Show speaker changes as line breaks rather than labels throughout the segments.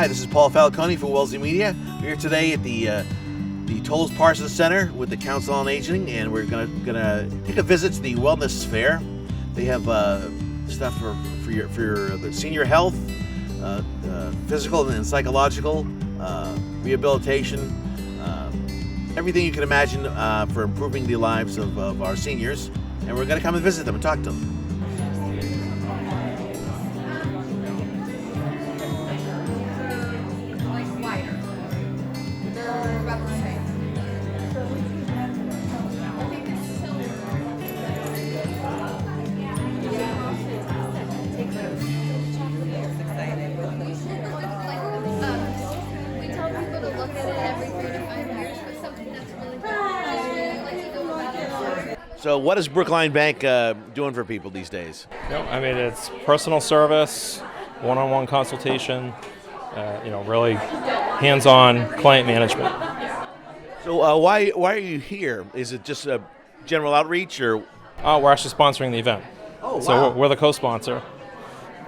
Hi, this is Paul Falcone for Wellesley Media. We're here today at the Toll's Parsons Center with the Council on Aging, and we're gonna take a visit to the Wellness Fair. They have stuff for your senior health, physical and psychological, rehabilitation, everything you can imagine for improving the lives of our seniors. And we're gonna come and visit them and talk to them.
We tell people to look at it every 3 to 5 years, but something that's really good. Like to go about it.
So what is Brookline Bank doing for people these days?
I mean, it's personal service, one-on-one consultation, really hands-on client management.
So why are you here? Is it just a general outreach, or?
We're actually sponsoring the event.
Oh,
So
wow.
we're the co-sponsor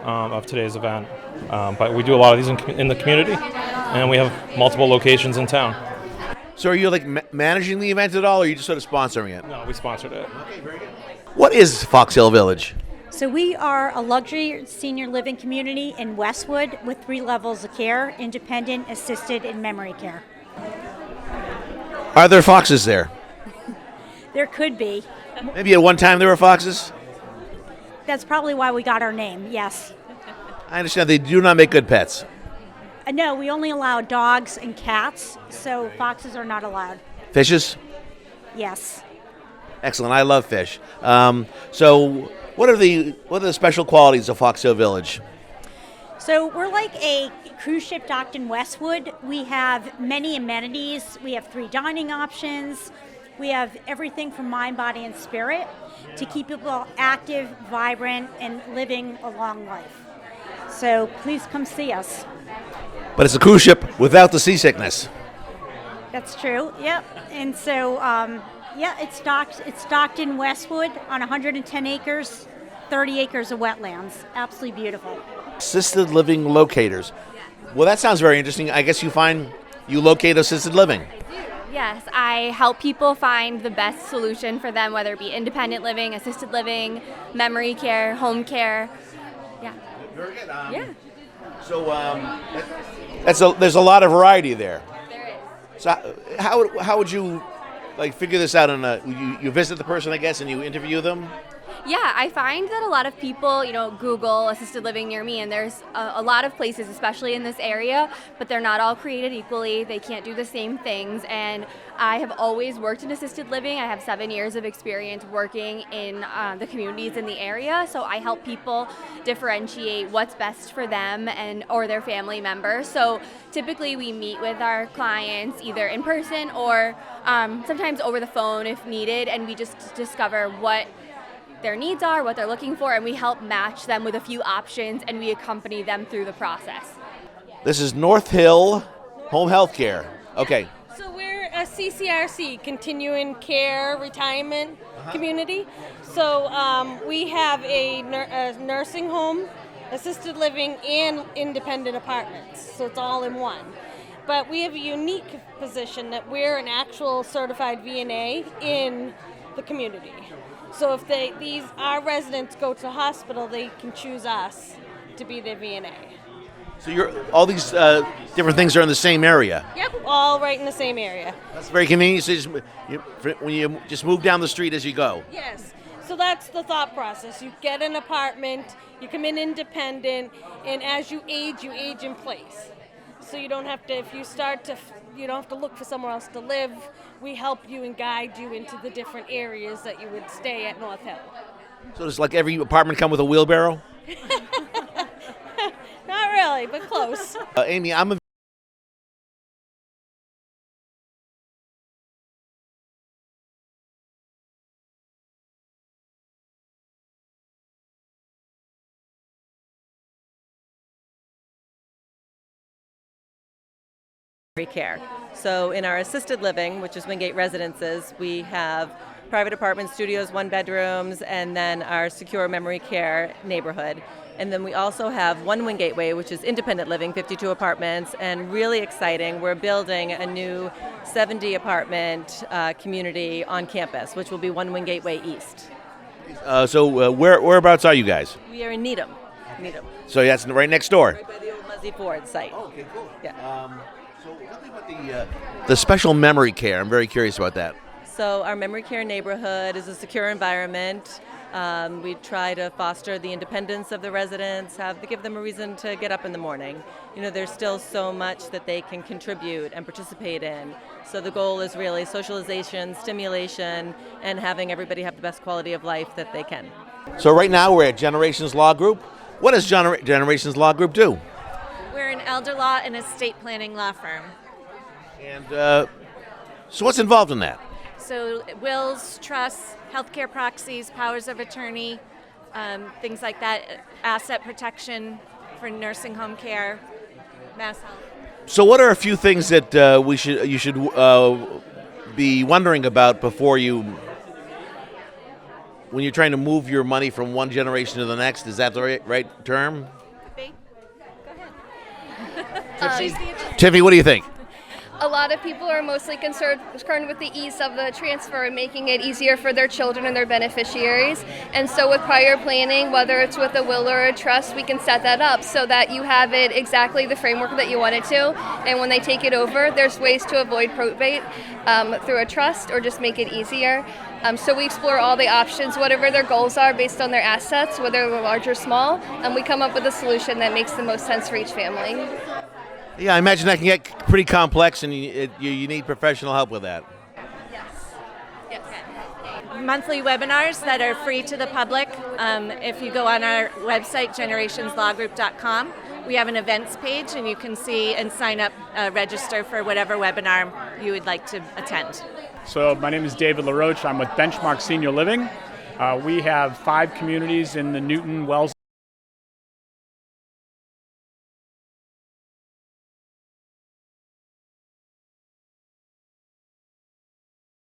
of today's event. But we do a lot of these in the community, and we have multiple locations in town.
So are you like managing the event at all, or are you just sort of sponsoring it?
No, we sponsored it.
What is Fox Hill Village?
So we are a luxury senior living community in Westwood with 3 levels of care: independent, assisted, and memory care.
Are there foxes there?
There could be.
Maybe at one time there were foxes?
That's probably why we got our name, yes.
I understand they do not make good pets.
No, we only allow dogs and cats, so foxes are not allowed.
Fishes?
Yes.
Excellent. I love fish. So what are the special qualities of Fox Hill Village?
So we're like a cruise ship docked in Westwood. We have many amenities. We have 3 dining options. We have everything from mind, body, and spirit to keep people active, vibrant, and living a long life. So please come see us.
But it's a cruise ship without the seasickness.
That's true. Yep. And so, it's docked in Westwood on 110 acres, 30 acres of wetlands. Absolutely beautiful.
Assisted living locators. Well, that sounds very interesting. I guess you locate assisted living.
Yes, I help people find the best solution for them, whether it be independent living, assisted living, memory care, home care. Yeah.
Very good.
Yeah.
So there's a lot of variety there.
There is.
So how would you figure this out? You visit the person, I guess, and you interview them?
Yeah, I find that a lot of people, Google assisted living near me, and there's a lot of places, especially in this area, but they're not all created equally. They can't do the same things, and I have always worked in assisted living. I have 7 years of experience working in the communities in the area, so I help people differentiate what's best for them or their family members. So typically we meet with our clients either in person or sometimes over the phone if needed, and we just discover what their needs are, what they're looking for, and we help match them with a few options, and we accompany them through the process.
This is North Hill Home Health Care. Okay.
So we're a CCRC, continuing care retirement community. So we have a nursing home, assisted living, and independent apartments. So it's all in one. But we have a unique position that we're an actual certified VNA in the community. So if our residents go to the hospital, they can choose us to be their VNA.
So all these different things are in the same area.
Yep, all right in the same area.
That's very convenient. So when you just move down the street as you go.
Yes. So that's the thought process. You get an apartment, you come in independent, and as you age in place. So you don't have to, you don't have to look for somewhere else to live. We help you and guide you into the different areas that you would stay at North Hill.
So does every apartment come with a wheelbarrow?
Not really, but close.
Amy, I'm a
care. So in our assisted living, which is Wingate Residences, we have private apartment studios, 1 bedrooms, and then our secure memory care neighborhood. And then we also have One Wingate Way, which is independent living, 52 apartments, and really exciting. We're building a new 70 apartment community on campus, which will be One Wingate Way East.
So whereabouts are you guys?
We are in Needham. Needham.
So that's right next door.
Right by the old Muzzy Ford site.
Okay, cool.
Yeah.
So tell me about the special memory care. I'm very curious about that.
So our memory care neighborhood is a secure environment. We try to foster the independence of the residents, give them a reason to get up in the morning. You know, there's still so much that they can contribute and participate in. So the goal is really socialization, stimulation, and having everybody have the best quality of life that they can.
So right now we're at Generations Law Group. What does Generations Law Group do?
We're an elder law and estate planning law firm.
And so what's involved in that?
So wills, trusts, healthcare proxies, powers of attorney, things like that, asset protection for nursing home care, mass health.
So what are a few things that you should be wondering about before when you're trying to move your money from one generation to the next? Is that the right term?
Could be. Go ahead.
Tiffany, what do you think?
A lot of people are mostly concerned with the ease of the transfer and making it easier for their children and their beneficiaries. And so with prior planning, whether it's with a will or a trust, we can set that up so that you have it exactly the framework that you want it to. And when they take it over, there's ways to avoid probate through a trust or just make it easier. So we explore all the options, whatever their goals are based on their assets, whether they're large or small, and we come up with a solution that makes the most sense for each family.
Yeah, I imagine that can get pretty complex, and you need professional help with that.
Yes.
Monthly webinars that are free to the public. If you go on our website, generationslawgroup.com, we have an events page, and you can see and sign up, register for whatever webinar you would like to attend.
So my name is David LaRoche. I'm with Benchmark Senior Living. We have 5 communities in the Newton, Wells,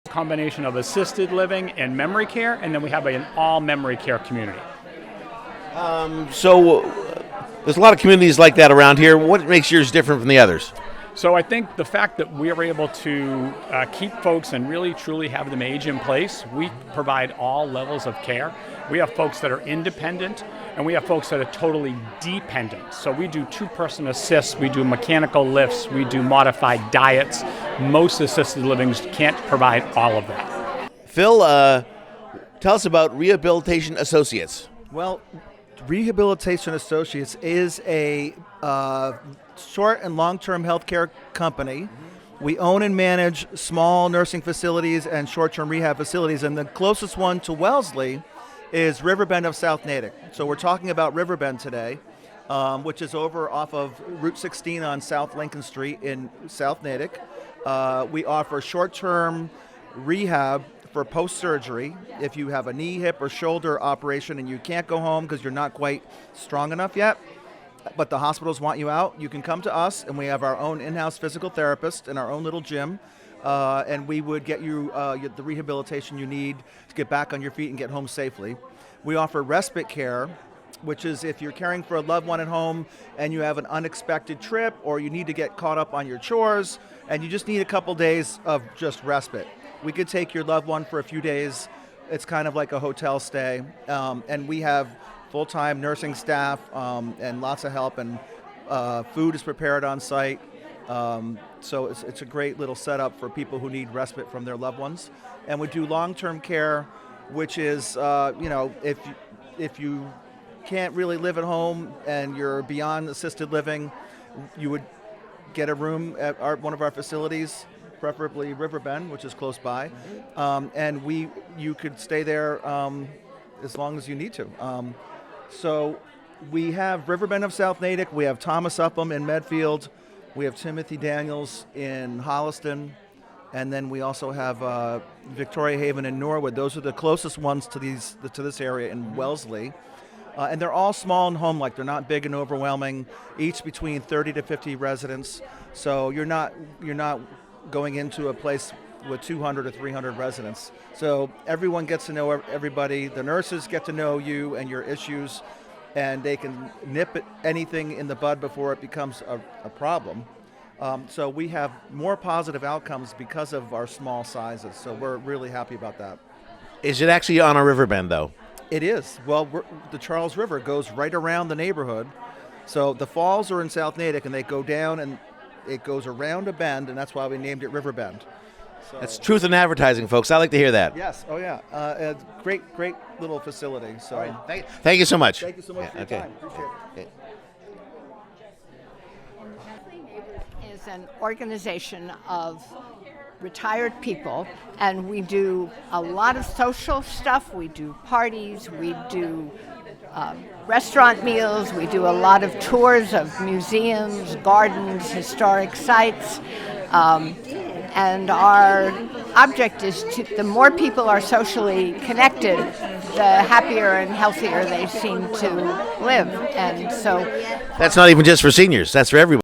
combination of assisted living and memory care, and then we have an all memory care community.
So there's a lot of communities like that around here. What makes yours different from the others?
So I think the fact that we are able to keep folks and really truly have them age in place, we provide all levels of care. We have folks that are independent, and we have folks that are totally dependent. So we do 2-person assists, we do mechanical lifts, we do modified diets. Most assisted livings can't provide all of that.
Phil, tell us about Rehabilitation Associates.
Well, Rehabilitation Associates is a short and long-term healthcare company. We own and manage small nursing facilities and short-term rehab facilities, and the closest one to Wellesley is Riverbend of South Natick. So we're talking about Riverbend today, which is over off of Route 16 on South Lincoln Street in South Natick. We offer short-term rehab for post-surgery. If you have a knee, hip, or shoulder operation and you can't go home because you're not quite strong enough yet, but the hospitals want you out, you can come to us, and we have our own in-house physical therapist in our own little gym, and we would get you the rehabilitation you need to get back on your feet and get home safely. We offer respite care, which is if you're caring for a loved one at home and you have an unexpected trip or you need to get caught up on your chores and you just need a couple days of just respite. We could take your loved one for a few days. It's kind of like a hotel stay, and we have full-time nursing staff and lots of help, and food is prepared on site. So it's a great little setup for people who need respite from their loved ones. And we do long-term care, which is, if you can't really live at home and you're beyond assisted living, you would get a room at one of our facilities, preferably Riverbend, which is close by, and you could stay there as long as you need to. So we have Riverbend of South Natick, we have Thomas Upham in Medfield, we have Timothy Daniels in Holliston, and then we also have Victoria Haven in Norwood. Those are the closest ones to this area in Wellesley. And they're all small and home-like. They're not big and overwhelming, each between 30 to 50 residents. So you're not going into a place with 200 or 300 residents. So everyone gets to know everybody. The nurses get to know you and your issues. and they can anything in the bud before it becomes a problem. So we have more positive outcomes because of our small sizes. So we're really happy about that.
Is it actually on a river bend, though?
It is. Well, the Charles River goes right around the neighborhood. So the falls are in South Natick, and they go down, and it goes around a bend, and that's why we named it River Bend. So,
That's truth in advertising, folks. I like to hear that.
yes. Oh, yeah. It's great little facility. So
All right. Thank you so much.
thank you so much for your time. Appreciate it.
Okay.
Is an organization of retired people, and we do a lot of social stuff. We do parties, we do restaurant meals, we do a lot of tours of museums, gardens, historic sites, and our object is the more people are socially connected, the happier and healthier they seem to live. And so
That's not even just for seniors. That's for everybody.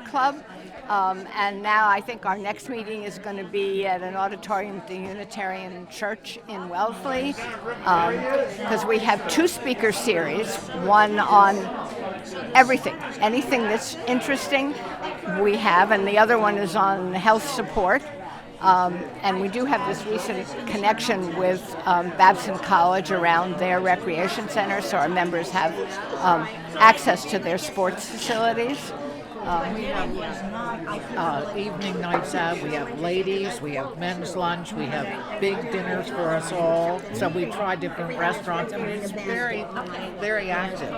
Club, and now I think our next meeting is going to be at an auditorium at the Unitarian Church in Wellesley, because we have two speaker series, one on everything, anything that's interesting we have, and the other one is on health support. And we do have this recent connection with Babson College around their recreation center, so our members have access to their sports facilities.
We have evening nights out, we have ladies, we have men's lunch, we have big dinners for us all. So we try different restaurants. I mean, it's very, very active.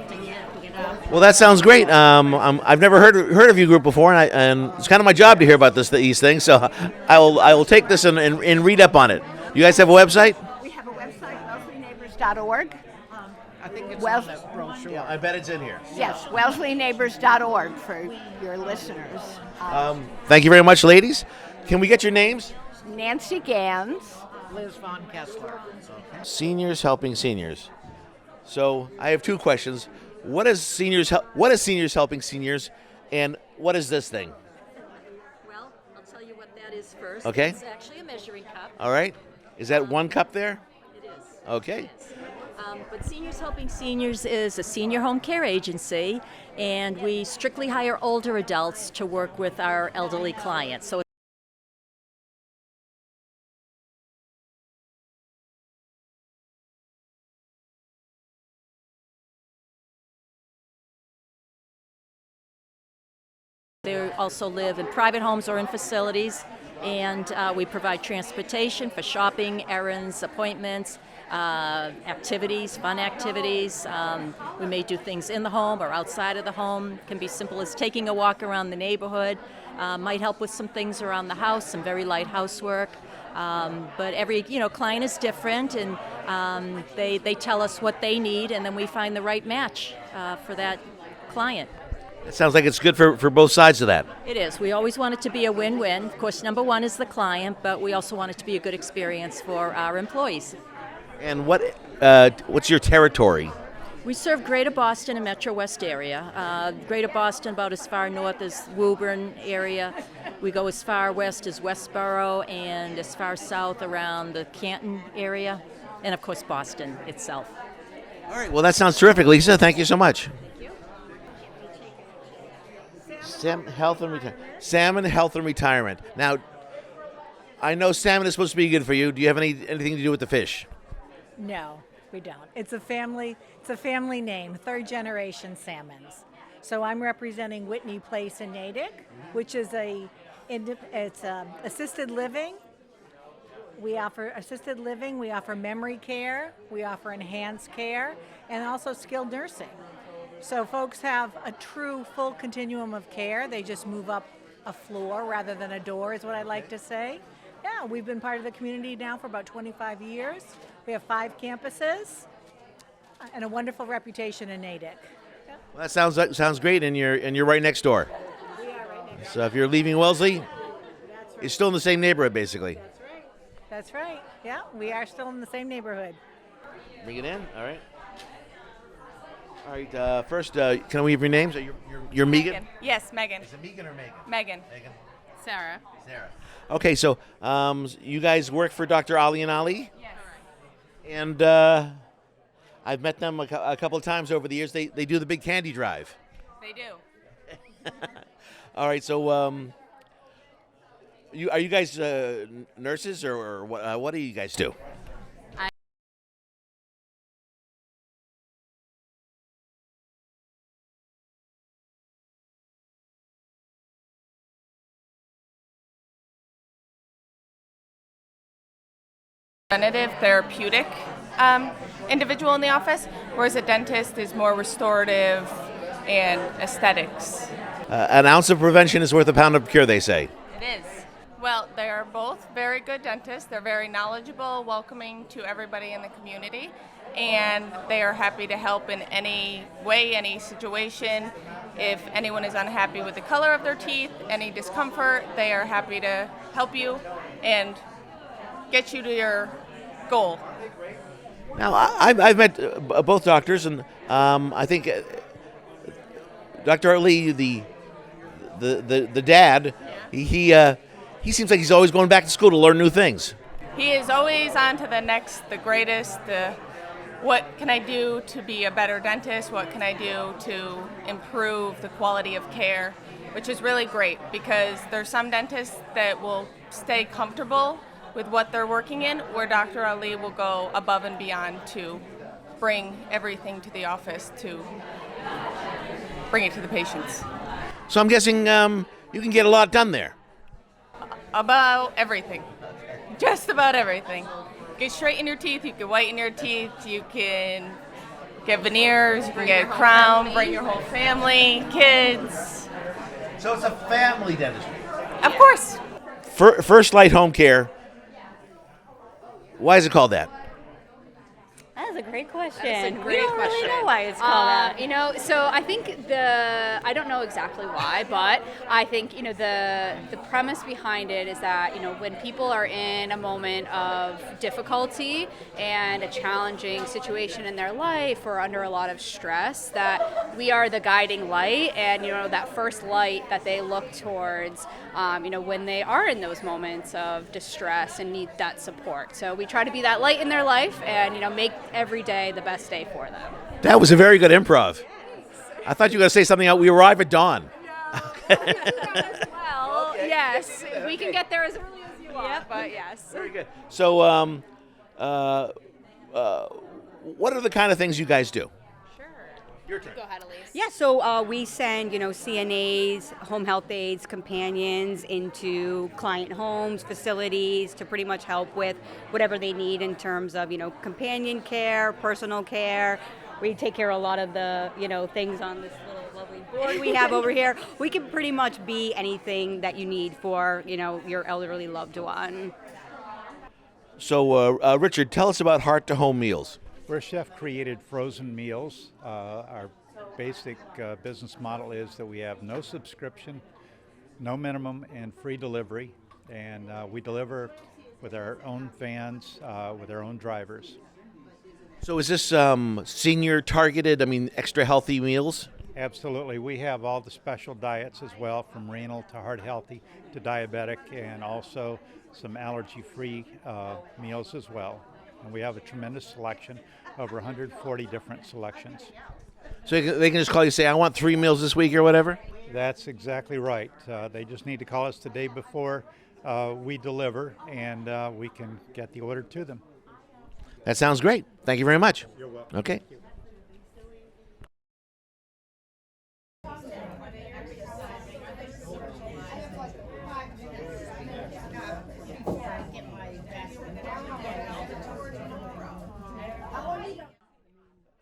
Well, that sounds great. I've never heard of your group before, and it's kind of my job to hear about these things. So I will take this and read up on it. You guys have a website?
We have a website, WellesleyNeighbors.org.
I think it's on the brochure.
Yeah, I bet it's in here.
Yes, WellesleyNeighbors.org for your listeners.
Thank you very much, ladies. Can we get your names?
Nancy Gans.
Liz Von Kessler.
Seniors helping seniors. So I have two questions. What is seniors helping seniors, and what is this thing?
Well, I'll tell you what that is first.
Okay.
It's actually a measuring cup.
All right. Is that one cup there?
It is.
Okay.
It is. But Seniors Helping Seniors is a senior home care agency, and we strictly hire older adults to work with our elderly clients. So they also live in private homes or in facilities, and we provide transportation for shopping, errands, appointments, activities, fun activities. We may do things in the home or outside of the home. It can be simple as taking a walk around the neighborhood. Might help with some things around the house, some very light housework. But every client is different, and they tell us what they need, and then we find the right match for that client.
It sounds like it's good for both sides of that.
It is. We always want it to be a win-win. Of course, number one is the client, but we also want it to be a good experience for our employees.
And what's your territory?
We serve Greater Boston and Metro West area. Greater Boston about as far north as Woburn area. We go as far west as Westboro, and as far south around the Canton area, and of course Boston itself.
All right. Well, that sounds terrific, Lisa. Thank you so much. Salmon Health and Retirement. Now, I know salmon is supposed to be good for you. Do you have anything to do with the fish?
No, we don't. It's a family name, third generation Salmons. So I'm representing Whitney Place in Natick, which is assisted living. We offer assisted living, we offer memory care, we offer enhanced care, and also skilled nursing. So folks have a true full continuum of care. They just move up a floor rather than a door, is what I like to say. Yeah, we've been part of the community now for about 25 years. We have 5 campuses and a wonderful reputation in Natick.
Well, that sounds great, and you're right next door.
We are right next.
So if you're leaving Wellesley, it's still in the same neighborhood, basically.
That's right. Yeah, we are still in the same neighborhood.
Bring it in. All right. All right. First, can we have your names? You're Megan?
Yes, Megan.
Is it Megan or Megan?
Megan.
Megan.
Sarah.
Sarah. Okay, so you guys work for Dr. Ali and Ali?
Yes.
And I've met them a couple of times over the years. They do the big candy drive.
They do.
All right, so are you guys nurses or what do you guys do?
Preventative therapeutic individual in the office, whereas a dentist is more restorative and aesthetics.
An ounce of prevention is worth a pound of cure, they say.
It is. Well, they are both very good dentists. They're very knowledgeable, welcoming to everybody in the community, and they are happy to help in any way, any situation. If anyone is unhappy with the color of their teeth, any discomfort, they are happy to help you and get you to your goal.
Now, I've met both doctors, and I think Dr. Ali, the dad, he seems like he's always going back to school to learn new things.
He is always on to the next, the greatest, what can I do to be a better dentist? What can I do to improve the quality of care? Which is really great because there's some dentists that will stay comfortable with what they're working in, where Dr. Ali will go above and beyond to bring everything to the office to bring it to the patients.
So I'm guessing you can get a lot done there.
About everything. Just about everything. You can straighten your teeth, you can whiten your teeth, you can get veneers, you can get a crown, bring your whole family, kids.
So it's a family dentistry.
Of course.
First Light Home Care. Why is it called that?
That is a great question.
That is a
We
great
don't really
question.
know why it's called that.
You know, so I think I don't know exactly why, but I think, you know, the premise behind it is that, you know, when people are in a moment of difficulty and a challenging situation in their life or under a lot of stress, that we are the guiding light and, you know, that first light that they look towards, you know, when they are in those moments of distress and need that support. So we try to be that light in their life and, you know, make every day the best day for them.
That was a very good improv. I thought you were going to say something else. We arrive at dawn.
Well, yes, we can get there as early as you want, but yes.
Very good. So, what are the kind of things you guys do?
Your turn. Go ahead, Elise.
Yeah, so we send, you know, CNAs, home health aides, companions into client homes, facilities to pretty much help with whatever they need in terms of, you know, companion care, personal care. We take care of a lot of the, you know, things on this little lovely board we have over here. We can pretty much be anything that you need for, you know, your elderly loved one.
So, Richard, tell us about Heart to Home Meals.
We're chef-created frozen meals. Our basic business model is that we have no subscription, no minimum, and free delivery. And we deliver with our own vans, with our own drivers.
So is this senior targeted, extra healthy meals?
Absolutely. We have all the special diets as well, from renal to heart healthy to diabetic, and also some allergy-free meals as well. And we have a tremendous selection, over 140 different selections.
So they can just call you and say, I want 3 meals this week or whatever?
That's exactly right. They just need to call us the day before we deliver, and we can get the order to them.
That sounds great. Thank you very much.
You're welcome.
Okay.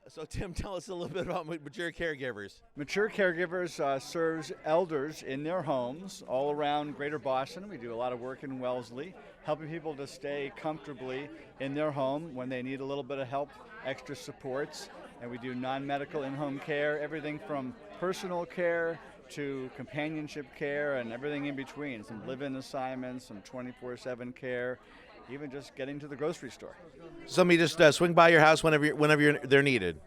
So Tim, tell us a little bit about Mature Caregivers.
Mature Caregivers serves elders in their homes all around Greater Boston. We do a lot of work in Wellesley, helping people to stay comfortably in their home when they need a little bit of help, extra supports. And we do non-medical in-home care, everything from personal care to companionship care and everything in between. Some live-in assignments, some 24/7 care, even just getting to the grocery store.
Somebody just swing by your house whenever they're needed.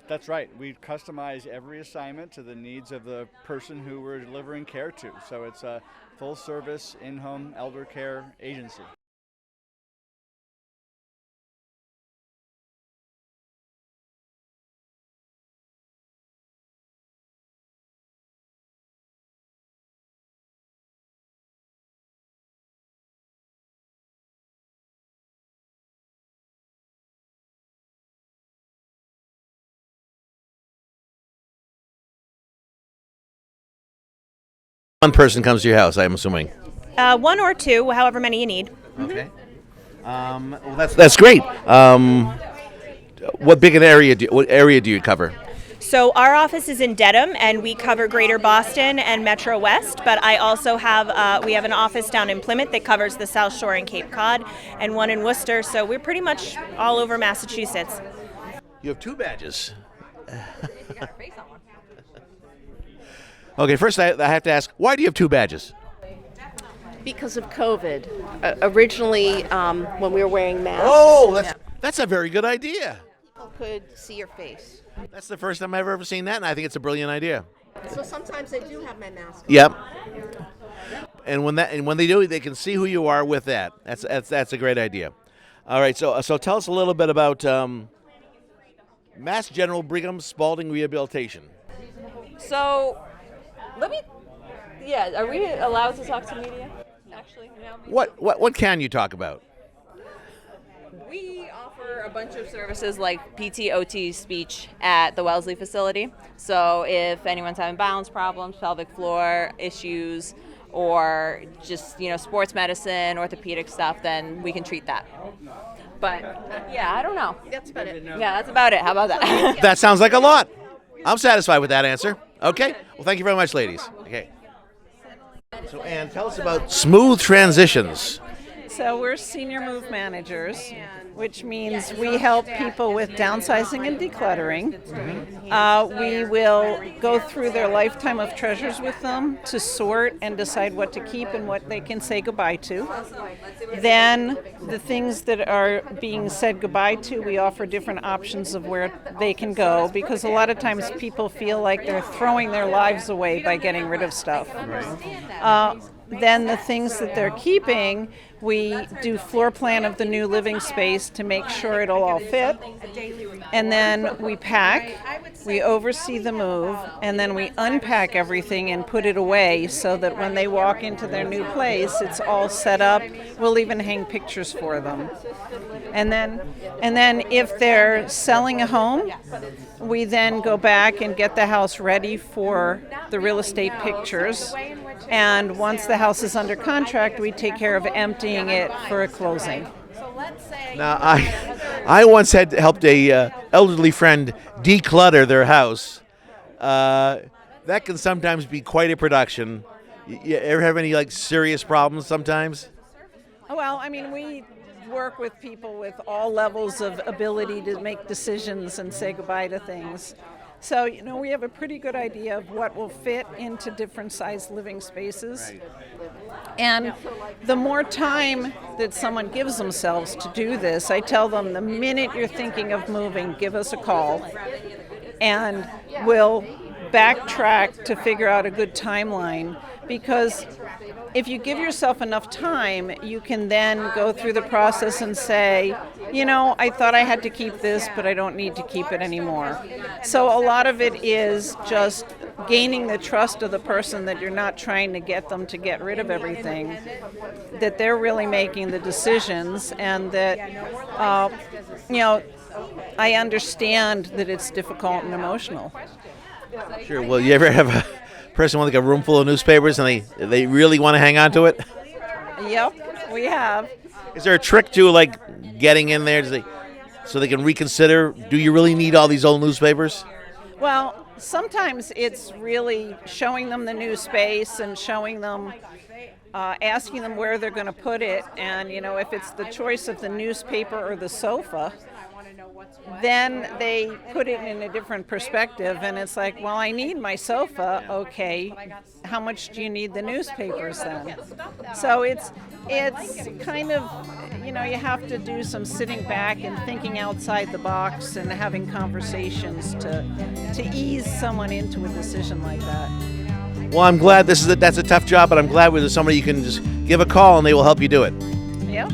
That's right. We customize every assignment to the needs of the person who we're delivering care to. So it's a full-service in-home elder care agency.
One person comes to your house, I'm assuming.
One or two, however many you need.
Okay. Well, that's great. What area do you cover?
So our office is in Dedham, and we cover Greater Boston and Metro West. But I also have we have an office down in Plymouth that covers the South Shore and Cape Cod, and one in Worcester. So we're pretty much all over Massachusetts.
You have 2 badges. Okay, first I have to ask, why do you have 2 badges?
Because of COVID. Originally, when we were wearing masks.
Oh, that's a very good idea.
People could see your face.
That's the first time I've ever seen that, and I think it's a brilliant idea.
So sometimes they do have my mask on.
Yep. And when they do, they can see who you are with that. That's a great idea. All right, so tell us a little bit about Mass General Brigham Spalding Rehabilitation.
So, are we allowed to talk to media? Actually,
What can you talk about?
We offer a bunch of services like PT, OT, speech at the Wellesley facility. So if anyone's having balance problems, pelvic floor issues, or just sports medicine, orthopedic stuff, then we can treat that. But yeah, I don't know.
That's about it.
Yeah, that's about it. How about that?
That sounds like a lot. I'm satisfied with that answer. Okay. Well, thank you very much, ladies. Okay. So, Ann, tell us about Smooth Transitions.
So we're senior move managers, which means we help people with downsizing and decluttering. We will go through their lifetime of treasures with them to sort and decide what to keep and what they can say goodbye to. Then the things that are being said goodbye to, we offer different options of where they can go, because a lot of times people feel like they're throwing their lives away by getting rid of stuff. Then the things that they're keeping, we do floor plan of the new living space to make sure it'll all fit. And then we pack, we oversee the move, and then we unpack everything and put it away so that when they walk into their new place, it's all set up. We'll even hang pictures for them. And then if they're selling a home, we then go back and get the house ready for the real estate pictures. And once the house is under contract, we take care of emptying it for a closing.
Now, I once helped a elderly friend declutter their house. That can sometimes be quite a production. You ever have any serious problems sometimes?
Well, I mean, we work with people with all levels of ability to make decisions and say goodbye to things. So, we have a pretty good idea of what will fit into different sized living spaces. And the more time that someone gives themselves to do this, I tell them the minute you're thinking of moving, give us a call, and we'll backtrack to figure out a good timeline. Because if you give yourself enough time, you can then go through the process and say, I thought I had to keep this, but I don't need to keep it anymore. So a lot of it is just gaining the trust of the person that you're not trying to get them to get rid of everything, that they're really making the decisions, and that, I understand that it's difficult and emotional.
Sure. Well, you ever have a person with a room full of newspapers and they really want to hang on to it?
Yep, we have.
Is there a trick to getting in there to say, so they can reconsider? Do you really need all these old newspapers?
Well, sometimes it's really showing them the new space and showing them, asking them where they're going to put it. And, you know, if it's the choice of the newspaper or the sofa, then they put it in a different perspective. And it's like, well, I need my sofa. Okay, how much do you need the newspapers then? So it's kind of, you know, you have to do some sitting back and thinking outside the box and having conversations to ease someone into a decision like that.
Well, I'm glad that's a tough job, but I'm glad there's somebody you can just give a call and they will help you do it.
Yeah.